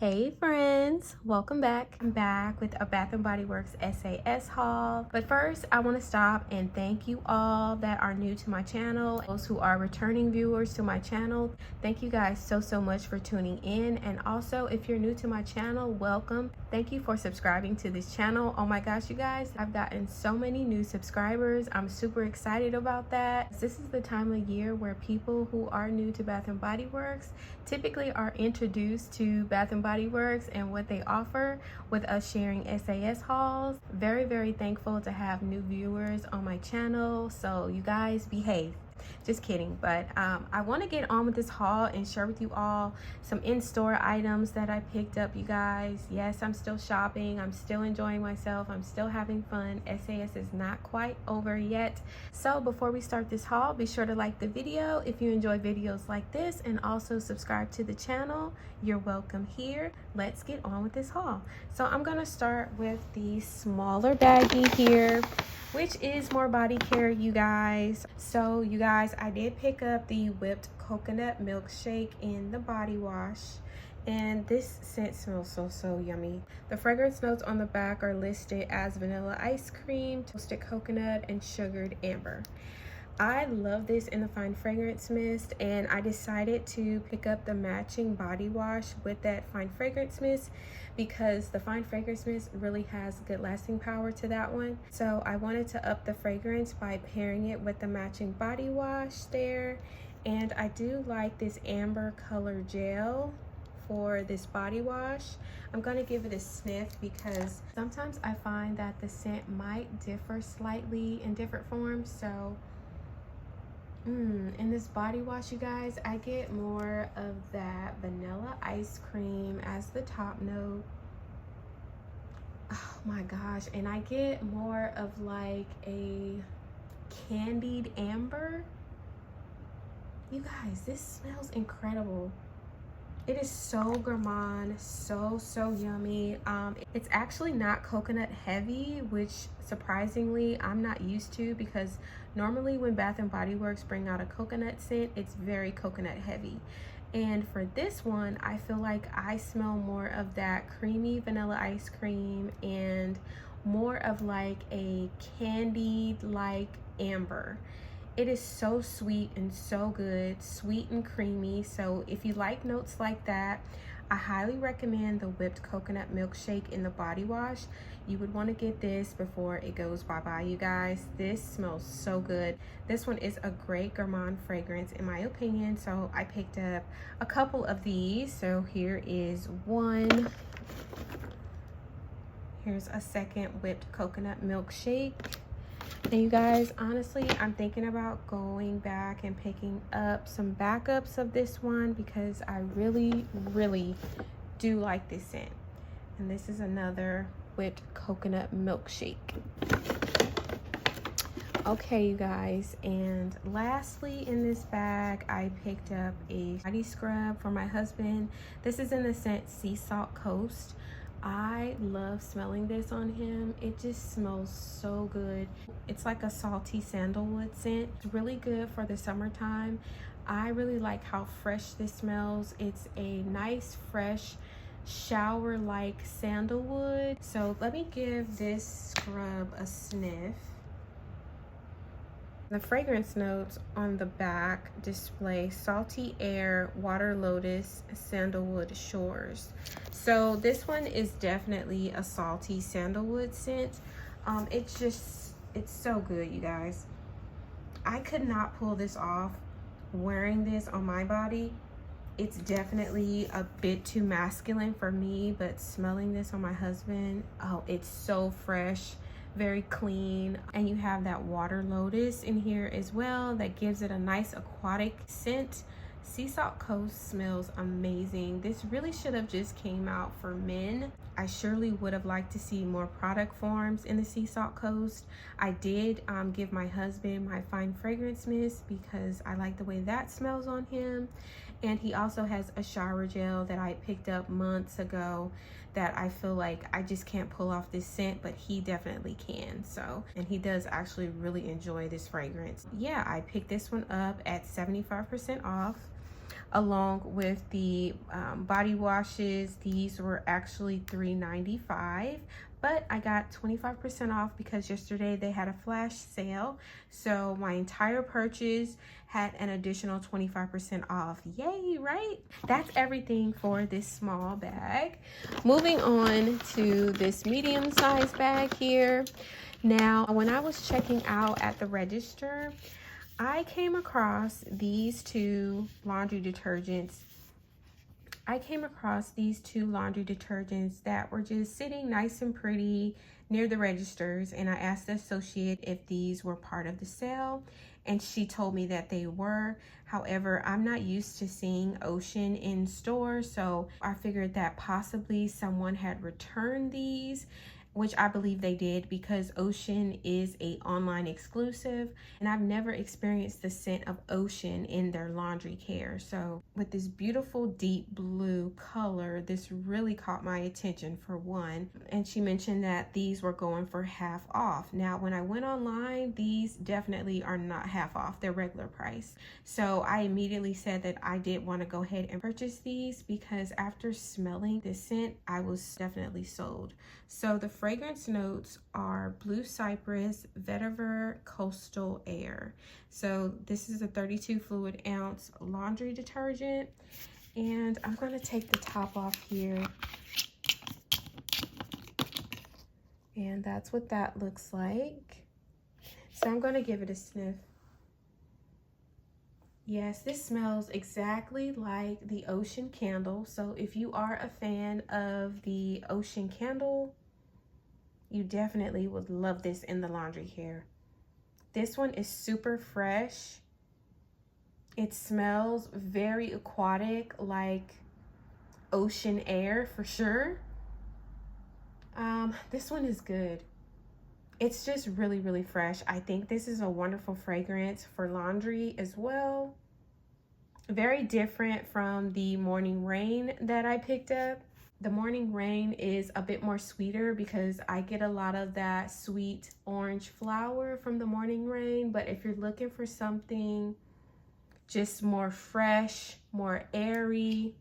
Hey friends, welcome back. I'm back with a Bath & Body Works SAS haul. But first, I want to stop and thank you all that are new to my channel. Those who are returning viewers to my channel, thank you guys so much for tuning in. And also, if you're new to my channel, welcome. Thank you for subscribing to this channel. Oh my gosh, you guys, I've gotten so many new subscribers. I'm super excited about that. This is the time of year where people who are new to Bath & Body Works typically are introduced to Bath & Body Works and what they offer with us sharing SAS hauls. Very thankful to have new viewers on my channel, so you guys behave. Just kidding, but I want to get on with this haul and share with you all some in-store items that I picked up, you guys. Yes, I'm still shopping, I'm still enjoying myself, I'm still having fun. SAS is not quite over yet. So before we start this haul, be sure to like the video if you enjoy videos like this, and also subscribe to the channel. You're welcome here. Let's get on with this haul. So I'm gonna start with the smaller baggie here, which is more body care, you guys. So you guys, I did pick up the whipped coconut milkshake in the body wash, and this scent smells so yummy. The fragrance notes on the back are listed as vanilla ice cream, toasted coconut, and sugared amber. I love this in the fine fragrance mist, and I decided to pick up the matching body wash with that fine fragrance mist because the fine fragrance mist really has good lasting power to that one. So I wanted to up the fragrance by pairing it with the matching body wash there. And I do like this amber color gel for this body wash. I'm gonna give it a sniff because sometimes I find that the scent might differ slightly in different forms. So in this body wash, you guys, I get more of that vanilla ice cream as the top note. Oh my gosh, and I get more of like a candied amber. You guys, this smells incredible. It is so gourmand, so yummy. It's actually not coconut heavy, which surprisingly I'm not used to, because normally when Bath & Body Works bring out a coconut scent, it's very coconut heavy. And for this one, I feel like I smell more of that creamy vanilla ice cream and more of like a candied like amber. It is so sweet and so good, sweet and creamy. So if you like notes like that, I highly recommend the whipped coconut milkshake in the body wash. You would want to get this before it goes bye-bye, you guys. This smells so good. This one is a great gourmand fragrance in my opinion. So I picked up a couple of these. So here is one. Here's a second whipped coconut milkshake. And you guys, honestly, I'm thinking about going back and picking up some backups of this one because I really do like this scent. And this is another whipped coconut milkshake. Okay, you guys, and lastly in this bag, I picked up a body scrub for my husband. This is in the scent Sea Salt Coast. I love smelling this on him. It just smells so good. It's like a salty sandalwood scent. It's really good for the summertime. I really like how fresh this smells. It's a nice fresh shower like sandalwood. So let me give this scrub a sniff. The fragrance notes on the back display salty air, water lotus, sandalwood shores. So this one is definitely a salty sandalwood scent. It's so good, you guys. I could not pull this off wearing this on my body. It's definitely a bit too masculine for me, but smelling this on my husband, oh, it's so fresh, very clean. And you have that water lotus in here as well that gives it a nice aquatic scent. Sea Salt Coast smells amazing. This really should have just came out for men. I surely would have liked to see more product forms in the Sea Salt Coast. I did give my husband my fine fragrance mist because I like the way that smells on him. And he also has a shower gel that I picked up months ago that I feel like I just can't pull off this scent, but he definitely can. So, and he does actually really enjoy this fragrance. Yeah, I picked this one up at 75% off. along with the body washes. These were actually $3.95, but I got 25% off because yesterday they had a flash sale. So my entire purchase had an additional 25% off. Yay, right? That's everything for this small bag. Moving on to this medium-sized bag here. Now, when I was checking out at the register, I came across these two laundry detergents. That were just sitting nice and pretty near the registers, and I asked the associate if these were part of the sale, and she told me that they were. However, I'm not used to seeing Ocean in stores, so I figured that possibly someone had returned these, which I believe they did because Ocean is a online exclusive, and I've never experienced the scent of Ocean in their laundry care. So with this beautiful deep blue color, this really caught my attention for one. And she mentioned that these were going for half off. Now, when I went online, these definitely are not half off, they're regular price. So I immediately said that I did want to go ahead and purchase these because after smelling this scent, I was definitely sold. So the fragrance notes are blue cypress, vetiver, coastal air. So this is a 32 fluid ounce laundry detergent, and I'm going to take the top off here, and that's what that looks like. So I'm going to give it a sniff. Yes, this smells exactly like the Ocean candle. So if you are a fan of the Ocean candle, you definitely would love this in the laundry care. This one is super fresh. It smells very aquatic, like ocean air for sure. This one is good. It's just really, really fresh. I think this is a wonderful fragrance for laundry as well. Very different from the Morning Rain that I picked up. The Morning Rain is a bit more sweeter because I get a lot of that sweet orange flower from the Morning Rain. But if you're looking for something just more fresh, more airy,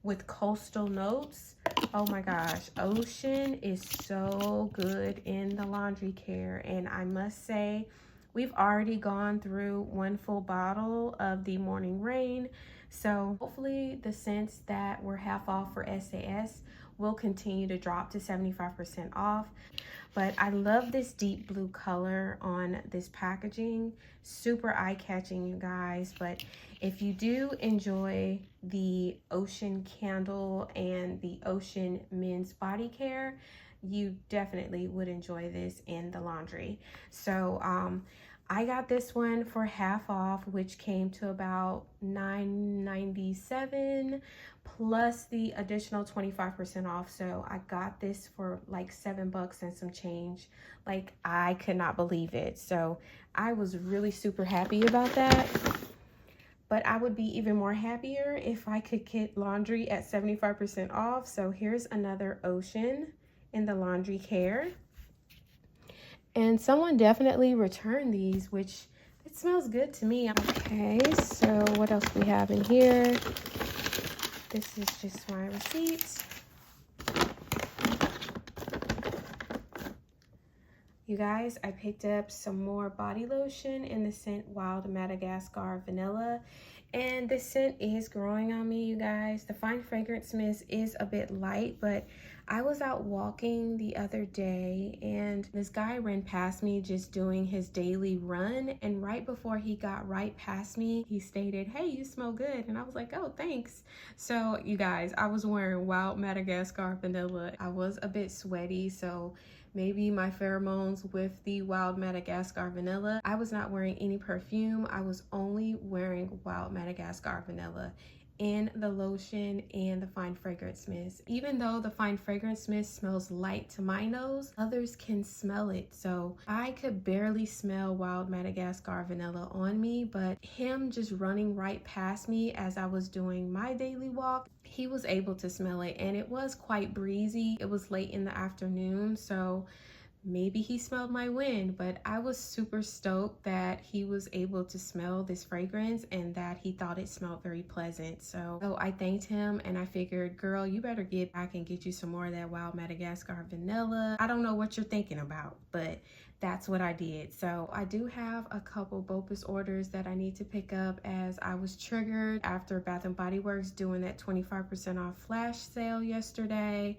with coastal notes, oh my gosh, Ocean is so good in the laundry care. And I must say, we've already gone through one full bottle of the Morning Rain. So hopefully the scents that were half off for SAS will continue to drop to 75% off. But I love this deep blue color on this packaging. Super eye-catching, you guys. But if you do enjoy the Ocean candle and the Ocean men's body care, you definitely would enjoy this in the laundry. So I got this one for half off, which came to about $9.97 plus the additional 25% off. So I got this for like $7 and some change. Like, I could not believe it. So I was really super happy about that. But I would be even more happier if I could get laundry at 75% off. So here's another Ocean in the laundry care. And someone definitely returned these, which it smells good to me. Okay, so what else we have in here? This is just my receipt. You guys, I picked up some more body lotion in the scent Wild Madagascar Vanilla. And this scent is growing on me, you guys. The Fine Fragrance Mist is a bit light, but I was out walking the other day and this guy ran past me just doing his daily run. And right before he got right past me, he stated, "Hey, you smell good." And I was like, "Oh, thanks." So you guys, I was wearing Wild Madagascar Vanilla. I was a bit sweaty, so maybe my pheromones with the Wild Madagascar Vanilla. I was not wearing any perfume. I was only wearing Wild Madagascar Vanilla in the lotion and the Fine Fragrance Mist. Even though the Fine Fragrance Mist smells light to my nose, others can smell it. So I could barely smell Wild Madagascar Vanilla on me, but him just running right past me as I was doing my daily walk, he was able to smell it, and it was quite breezy. It was late in the afternoon, so maybe he smelled my wind, but I was super stoked that he was able to smell this fragrance and that he thought it smelled very pleasant. So I thanked him and I figured, girl, you better get back and get you some more of that Wild Madagascar vanilla. I don't know what you're thinking about, but that's what I did. So I do have a couple BOPUS orders that I need to pick up, as I was triggered after Bath & Body Works doing that 25% off flash sale yesterday.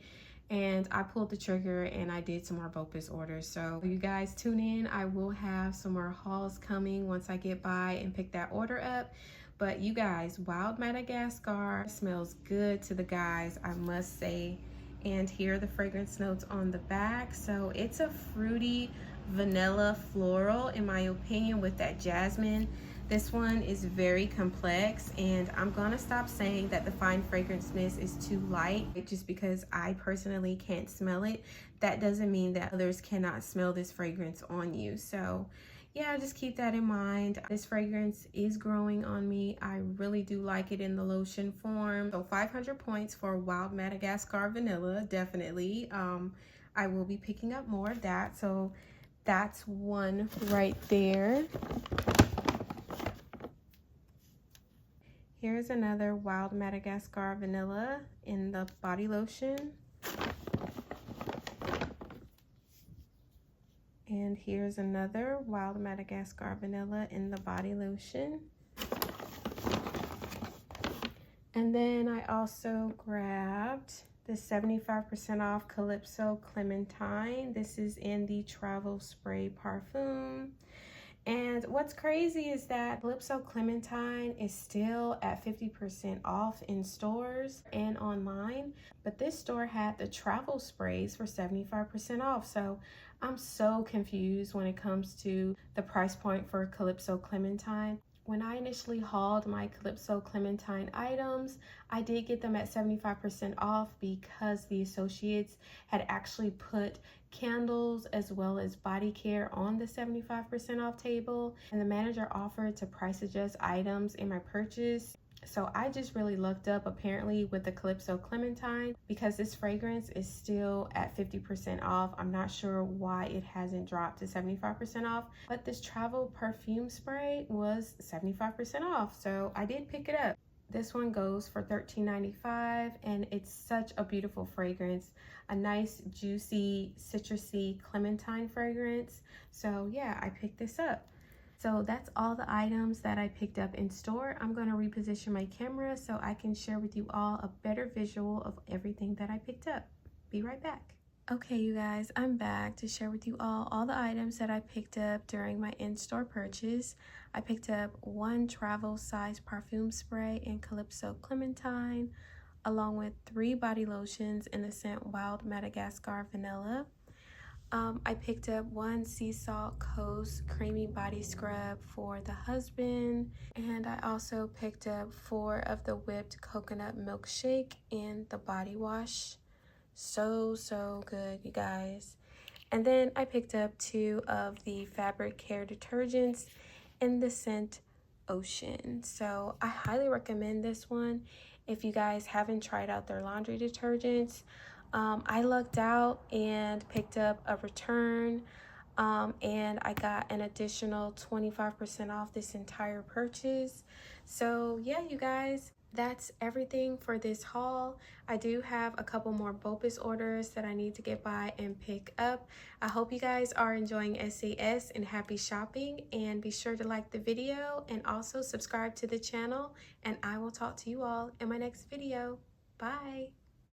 And I pulled the trigger and I did some more BOPUS orders. So you guys tune in. I will have some more hauls coming once I get by and pick that order up. But you guys, Wild Madagascar smells good to the guys, I must say. And here are the fragrance notes on the back. So it's a fruity vanilla floral, in my opinion, with that jasmine. This one is very complex, and I'm gonna stop saying that the fine fragrance mist is too light just because I personally can't smell it. That doesn't mean that others cannot smell this fragrance on you. So yeah, just keep that in mind. This fragrance is growing on me. I really do like it in the lotion form. So 500 points for Wild Madagascar Vanilla, definitely. I will be picking up more of that. So that's one right there. Here's another Wild Madagascar Vanilla in the body lotion. And here's another Wild Madagascar Vanilla in the body lotion. And then I also grabbed the 75% off Calypso Clementine. This is in the Travel Spray Parfum. And what's crazy is that Calypso Clementine is still at 50% off in stores and online, but this store had the travel sprays for 75% off. So I'm so confused when it comes to the price point for Calypso Clementine. When I initially hauled my Calypso Clementine items, I did get them at 75% off because the associates had actually put candles as well as body care on the 75% off table, and the manager offered to price adjust items in my purchase. So I just really looked up apparently with the Calypso Clementine, because this fragrance is still at 50% off. I'm not sure why it hasn't dropped to 75% off, but this travel perfume spray was 75% off. So I did pick it up. This one goes for $13.95, and it's such a beautiful fragrance. A nice, juicy, citrusy clementine fragrance. So yeah, I picked this up. So that's all the items that I picked up in store. I'm going to reposition my camera so I can share with you all a better visual of everything that I picked up. Be right back. Okay, you guys, I'm back to share with you all the items that I picked up during my in-store purchase. I picked up one travel size perfume spray in Calypso Clementine, along with 3 body lotions in the scent Wild Madagascar Vanilla. I picked up 1 Sea Salt Coast Creamy Body Scrub for the husband, and I also picked up 4 of the Whipped Coconut Milkshake in the body wash. So good, you guys. And then I picked up 2 of the fabric care detergents in the scent Ocean. So I highly recommend this one if you guys haven't tried out their laundry detergents. I lucked out and picked up a return, and I got an additional 25% off this entire purchase. So yeah, you guys, that's everything for this haul. I do have a couple more BOPUS orders that I need to get by and pick up. I hope you guys are enjoying SAS and happy shopping, and be sure to like the video and also subscribe to the channel, and I will talk to you all in my next video. Bye.